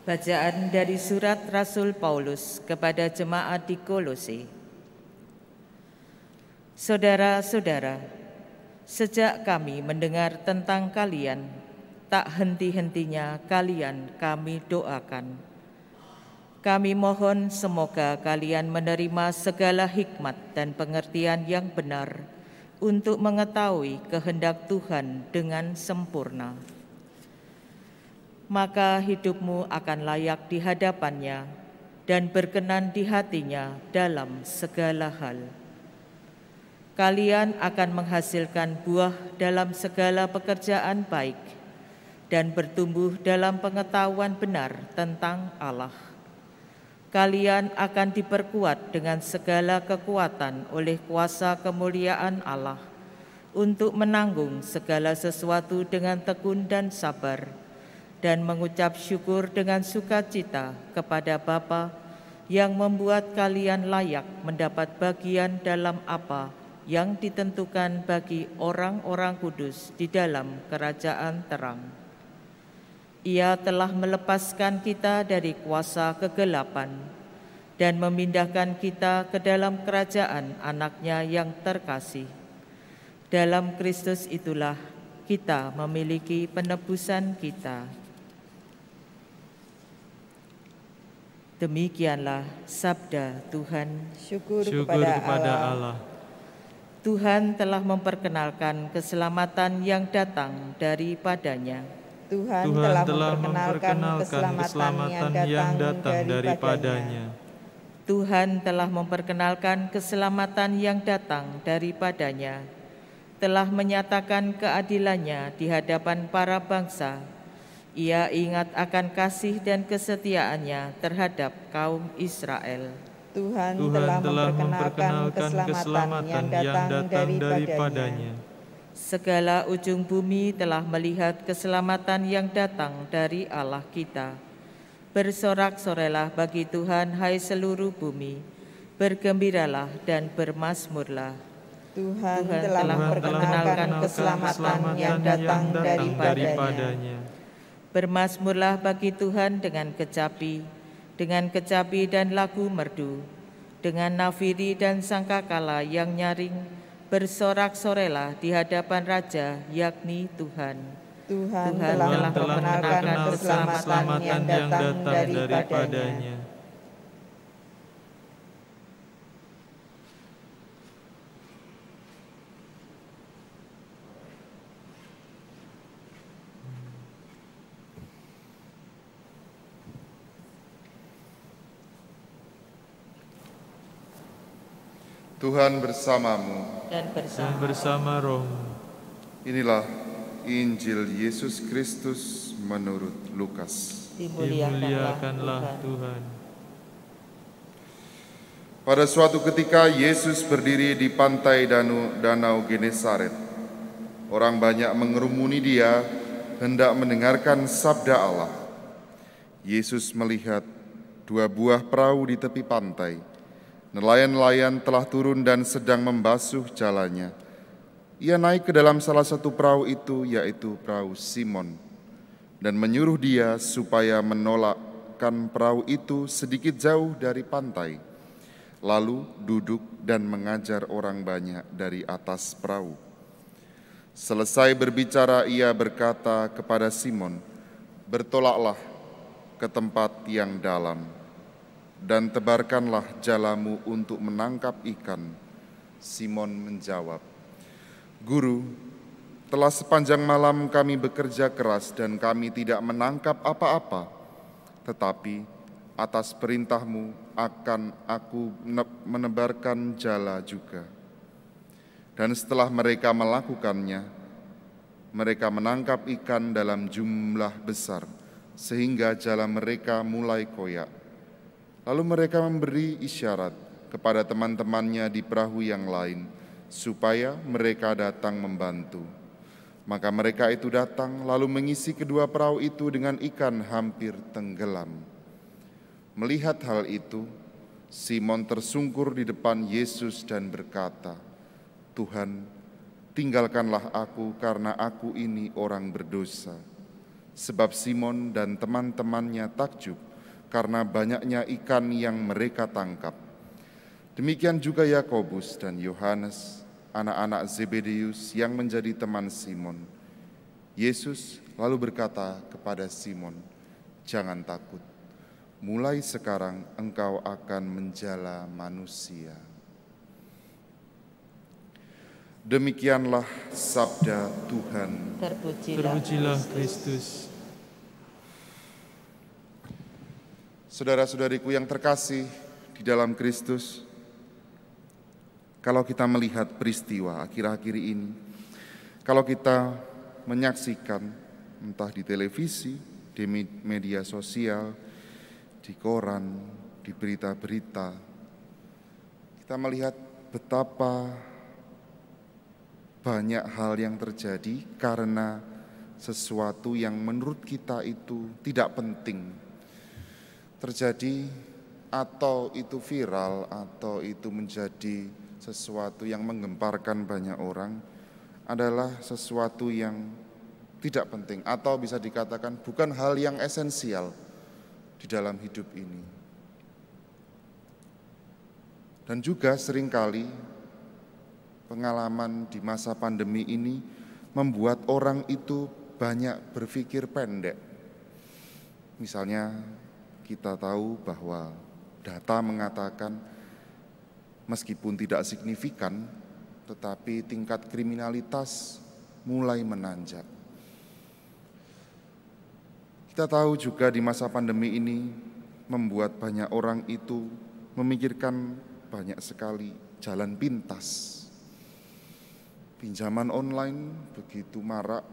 Bacaan dari surat Rasul Paulus kepada jemaat di Kolose. Saudara-saudara, sejak kami mendengar tentang kalian, tak henti-hentinya kalian kami doakan. Kami mohon semoga kalian menerima segala hikmat dan pengertian yang benar untuk mengetahui kehendak Tuhan dengan sempurna. Maka hidupmu akan layak di hadapannya dan berkenan di hatinya dalam segala hal. Kalian akan menghasilkan buah dalam segala pekerjaan baik dan bertumbuh dalam pengetahuan benar tentang Allah. Kalian akan diperkuat dengan segala kekuatan oleh kuasa kemuliaan Allah untuk menanggung segala sesuatu dengan tekun dan sabar, dan mengucap syukur dengan sukacita kepada Bapa yang membuat kalian layak mendapat bagian dalam apa yang ditentukan bagi orang-orang kudus di dalam kerajaan terang. Ia telah melepaskan kita dari kuasa kegelapan dan memindahkan kita ke dalam kerajaan Anak-Nya yang terkasih. Dalam Kristus itulah kita memiliki penebusan kita. Demikianlah sabda Tuhan. Syukur kepada Allah. Tuhan telah memperkenalkan keselamatan yang datang daripadanya. Tuhan telah memperkenalkan keselamatan yang datang daripadanya. Tuhan telah memperkenalkan keselamatan yang datang daripadanya. Telah menyatakan keadilannya di hadapan para bangsa. Ia ingat akan kasih dan kesetiaannya terhadap kaum Israel. Tuhan telah memperkenalkan keselamatan yang datang daripadanya. Segala ujung bumi telah melihat keselamatan yang datang dari Allah kita. Bersorak-sorailah bagi Tuhan, hai seluruh bumi. Bergembiralah dan bermazmurlah. Tuhan telah memperkenalkan keselamatan yang datang daripadanya. Bermazmurlah bagi Tuhan dengan kecapi dan lagu merdu, dengan nafiri dan sangkakala yang nyaring. Bersorak-sorailah di hadapan Raja, yakni Tuhan. Tuhan telah memperkenalkan keselamatan yang datang daripadanya. Tuhan bersamamu Dan bersama rohmu. Inilah Injil Yesus Kristus menurut Lukas. Dimuliakanlah Tuhan. Pada suatu ketika Yesus berdiri di pantai danau Genesaret. Orang banyak mengerumuni dia hendak mendengarkan sabda Allah. Yesus melihat dua buah perahu di tepi pantai. Nelayan-nelayan telah turun dan sedang membasuh jalannya. Ia naik ke dalam salah satu perahu itu, yaitu perahu Simon, dan menyuruh dia supaya menolakkan perahu itu sedikit jauh dari pantai, lalu duduk dan mengajar orang banyak dari atas perahu. Selesai berbicara, ia berkata kepada Simon, "Bertolaklah ke tempat yang dalam, dan tebarkanlah jalamu untuk menangkap ikan." Simon menjawab, "Guru, telah sepanjang malam kami bekerja keras dan kami tidak menangkap apa-apa. Tetapi atas perintahmu akan aku menebarkan jala juga." Dan setelah mereka melakukannya, mereka menangkap ikan dalam jumlah besar, sehingga jala mereka mulai koyak. Lalu mereka memberi isyarat kepada teman-temannya di perahu yang lain, supaya mereka datang membantu. Maka mereka itu datang, lalu mengisi kedua perahu itu dengan ikan hampir tenggelam. Melihat hal itu, Simon tersungkur di depan Yesus dan berkata, "Tuhan, tinggalkanlah aku karena aku ini orang berdosa." sebab Simon dan teman-temannya takjub karena banyaknya ikan yang mereka tangkap. Demikian juga Yakobus dan Yohanes, anak-anak Zebedeus yang menjadi teman Simon. Yesus lalu berkata kepada Simon, "Jangan takut, mulai sekarang engkau akan menjala manusia." Demikianlah sabda Tuhan. Terpujilah Kristus. Saudara-saudariku yang terkasih di dalam Kristus, kalau kita melihat peristiwa akhir-akhir ini, kalau kita menyaksikan entah di televisi, di media sosial, di koran, di berita-berita, kita melihat betapa banyak hal yang terjadi karena sesuatu yang menurut kita itu tidak penting terjadi, atau itu viral, atau itu menjadi sesuatu yang menggemparkan banyak orang, adalah sesuatu yang tidak penting, atau bisa dikatakan bukan hal yang esensial di dalam hidup ini. Dan juga seringkali pengalaman di masa pandemi ini membuat orang itu banyak berpikir pendek. Misalnya kita tahu bahwa data mengatakan meskipun tidak signifikan, tetapi tingkat kriminalitas mulai menanjak. Kita tahu juga di masa pandemi ini membuat banyak orang itu memikirkan banyak sekali jalan pintas. Pinjaman online begitu marak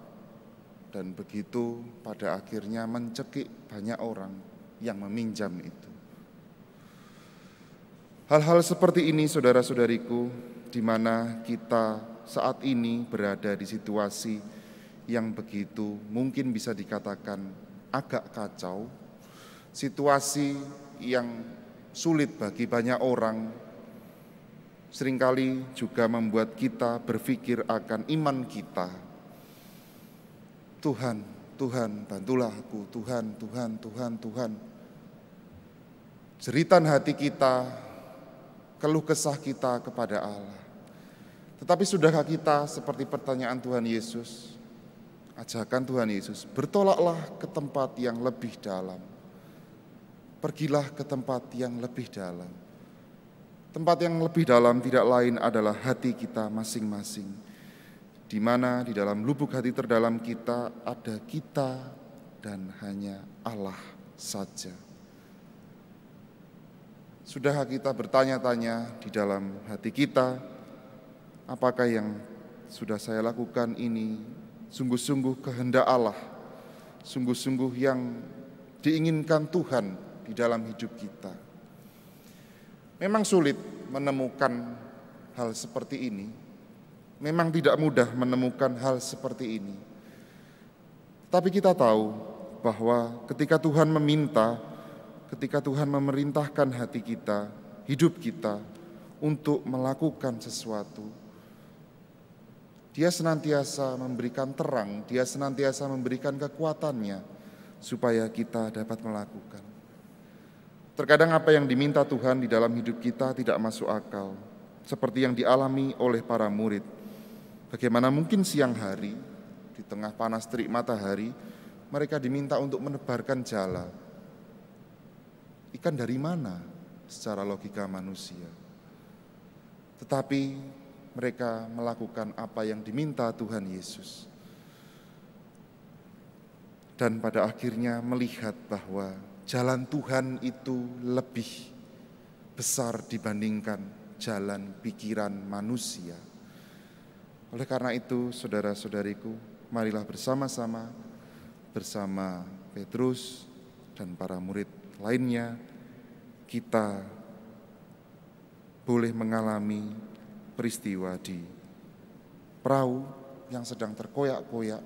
dan begitu pada akhirnya mencekik banyak orang yang meminjam itu. Hal-hal seperti ini, saudara-saudariku, di mana kita saat ini berada di situasi yang begitu mungkin bisa dikatakan agak kacau, situasi yang sulit bagi banyak orang, seringkali juga membuat kita berpikir akan iman kita. Tuhan, Tuhan, bantulah aku, Tuhan, Tuhan, Tuhan, Tuhan. Jeritan hati kita, keluh kesah kita kepada Allah. Tetapi sudahkah kita seperti pertanyaan Tuhan Yesus, ajakan Tuhan Yesus, bertolaklah ke tempat yang lebih dalam. Pergilah ke tempat yang lebih dalam. Tempat yang lebih dalam tidak lain adalah hati kita masing-masing, di mana di dalam lubuk hati terdalam kita ada kita dan hanya Allah saja. Sudahkah kita bertanya-tanya di dalam hati kita, apakah yang sudah saya lakukan ini sungguh-sungguh kehendak Allah, sungguh-sungguh yang diinginkan Tuhan di dalam hidup kita? Memang sulit menemukan hal seperti ini, memang tidak mudah menemukan hal seperti ini. Tapi kita tahu bahwa ketika Tuhan meminta, ketika Tuhan memerintahkan hati kita, hidup kita untuk melakukan sesuatu, Dia senantiasa memberikan terang, Dia senantiasa memberikan kekuatannya supaya kita dapat melakukan. Terkadang apa yang diminta Tuhan di dalam hidup kita tidak masuk akal, seperti yang dialami oleh para murid. Bagaimana mungkin siang hari, di tengah panas terik matahari, mereka diminta untuk menebarkan jala. Ikan dari mana secara logika manusia? Tetapi mereka melakukan apa yang diminta Tuhan Yesus. Dan pada akhirnya melihat bahwa jalan Tuhan itu lebih besar dibandingkan jalan pikiran manusia. Oleh karena itu, saudara-saudariku, marilah bersama-sama bersama Petrus dan para murid lainnya, kita boleh mengalami peristiwa di perahu yang sedang terkoyak-koyak,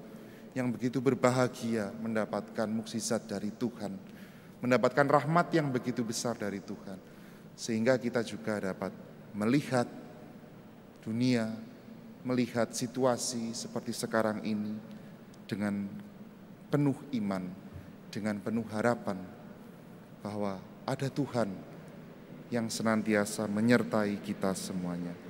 yang begitu berbahagia mendapatkan mukjizat dari Tuhan, mendapatkan rahmat yang begitu besar dari Tuhan, sehingga kita juga dapat melihat dunia, melihat situasi seperti sekarang ini dengan penuh iman, dengan penuh harapan bahwa ada Tuhan yang senantiasa menyertai kita semuanya.